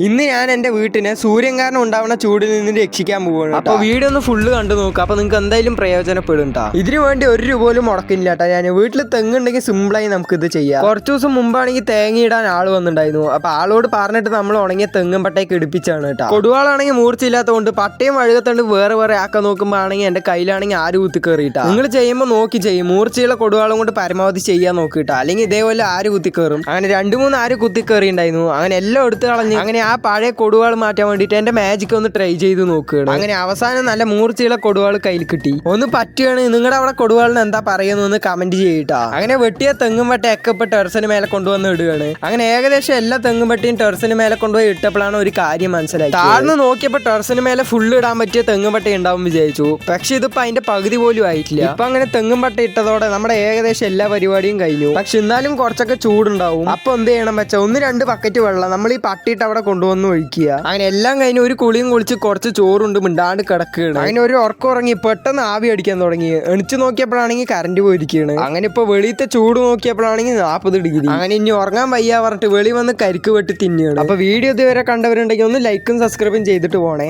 ഇന്ന് ഞാൻ എൻ്റെ വീട്ടിനെ സൂര്യൻ കാരണം ഉണ്ടാവുന്ന ചൂടിൽ നിന്ന് രക്ഷിക്കാൻ പോവുകയാണ്. അപ്പോൾ വീഡിയോ ഒന്ന് ഫുള്ള് കണ്ടു നോക്കുക. അപ്പോൾ നിങ്ങൾക്ക് എന്തായാലും പ്രയോജനപ്പെടും കേട്ടോ. ഇതിനു വേണ്ടി ഒരു രൂപ പോലും മുടക്കില്ല കേട്ടോ. ഞാൻ വീട്ടിൽ തെങ്ങുണ്ടെങ്കിൽ സിമ്പിളായി നമുക്ക് ഇത് ചെയ്യാം. കുറച്ച് ദിവസം മുമ്പാണെങ്കിൽ തേങ്ങ ഇടാൻ ആൾ വന്നിട്ടുണ്ടായിരുന്നു. അപ്പോൾ ആളോട് പറഞ്ഞിട്ട് നമ്മൾ ഉണങ്ങിയ തെങ്ങും പട്ടയൊക്കെ ഇടിപ്പിച്ചാണ് കേട്ടോ. കൊടുവാളാണെങ്കിൽ മൂർച്ചയില്ലാത്തതുകൊണ്ട് പട്ടയും വഴുകത്തണ്ട് വേറെ വേറെ ആക്കാൻ നോക്കുമ്പോൾ ആണെങ്കിൽ എൻ്റെ കയ്യിലാണെങ്കിൽ ആര് കുത്തി കയറിയിട്ടാ. നിങ്ങൾ ചെയ്യുമ്പോൾ നോക്കി ചെയ്യും. മൂർച്ചയുള്ള കൊടുവാളം കൊണ്ട് പരമാവധി ചെയ്യാൻ നോക്കിയിട്ടാ. അല്ലെങ്കിൽ ഇതേപോലെ ആര് കുത്തി കയറും. അങ്ങനെ 2-3 ആര് കുത്തി കയറി ഉണ്ടായിരുന്നു. അങ്ങനെ എല്ലാം എടുത്ത് കളഞ്ഞ് അങ്ങനെ ആ പഴയ കൊടുവാൾ മാറ്റാൻ വേണ്ടിയിട്ട് എന്റെ മാജിക് ഒന്ന് ട്രൈ ചെയ്ത് നോക്കുകയാണ്. അങ്ങനെ അവസാനം നല്ല മൂർച്ചയുള്ള കൊടുവാൾ കയ്യിൽ കിട്ടി. ഒന്ന് പറ്റുകയാണ്. നിങ്ങളുടെ അവിടെ കൊടുവാളിന് എന്താ പറയുന്നതെന്ന് കമന്റ് ചെയ്യട്ടാ. അങ്ങനെ വെട്ടിയ തെങ്ങും പട്ട ഒക്കെ ഇപ്പൊ ടെറസിന് മേലെ കൊണ്ടുവന്ന് ഇടുകയാണ്. അങ്ങനെ ഏകദേശം എല്ലാ തെങ്ങും പട്ടിയും ടെറസിന് മേലെ കൊണ്ടുപോയി ഇട്ടപ്പോഴാണ് ഒരു കാര്യം മനസ്സിലായി. താഴ്ന്ന് നോക്കിയപ്പോൾ ടെറസിന് മേലെ ഫുള്ള് ഇടാൻ പറ്റിയ തെങ്ങും പട്ട ഉണ്ടാവും വിചാരിച്ചു. പക്ഷെ ഇതിപ്പോ അതിന്റെ പകുതി പോലും ആയിട്ടില്ല. ഇപ്പൊ അങ്ങനെ തെങ്ങും പട്ട ഇട്ടതോടെ നമ്മുടെ ഏകദേശം എല്ലാ പരിപാടിയും കഴിഞ്ഞു. പക്ഷെ എന്നാലും കുറച്ചൊക്കെ ചൂടുണ്ടാവും. അപ്പൊ എന്ത് ചെയ്യണം വെച്ചാൽ 1-2 ബക്കറ്റ് വെള്ളം നമ്മൾ ഈ പട്ടിയിട്ട് അവിടെ കൊണ്ടുവന്ന് ഒഴിക്കുക. അങ്ങനെ എല്ലാം കഴിഞ്ഞ് ഒരു കുളിയും കുളിച്ച് കുറച്ച് ചോറുണ്ട് മിണ്ടാണ്ട് കിടക്കുകയാണ്. അങ്ങനെ ഒരു ഉറക്കം ഉറങ്ങി പെട്ടെന്ന് ആവി അടിക്കാൻ തുടങ്ങി. എണിച്ച് നോക്കിയപ്പോഴാണെങ്കിൽ കറണ്ട് പോയിരിക്കുകയാണ്. അങ്ങനെ ഇപ്പൊ വെളിയത്തെ ചൂട് നോക്കിയപ്പോഴാണെങ്കിൽ 40 ഡിഗ്രി. അങ്ങനെ ഇനി ഉറങ്ങാൻ വയ്യ പറഞ്ഞിട്ട് വെളി വന്ന് കരിക്ക് വെട്ടി തിന്നുകയാണ്. അപ്പൊ വീഡിയോ ഇതുവരെ കണ്ടവരുണ്ടെങ്കിൽ ഒന്ന് ലൈക്കും സബ്സ്ക്രൈബും ചെയ്തിട്ട് പോണേ.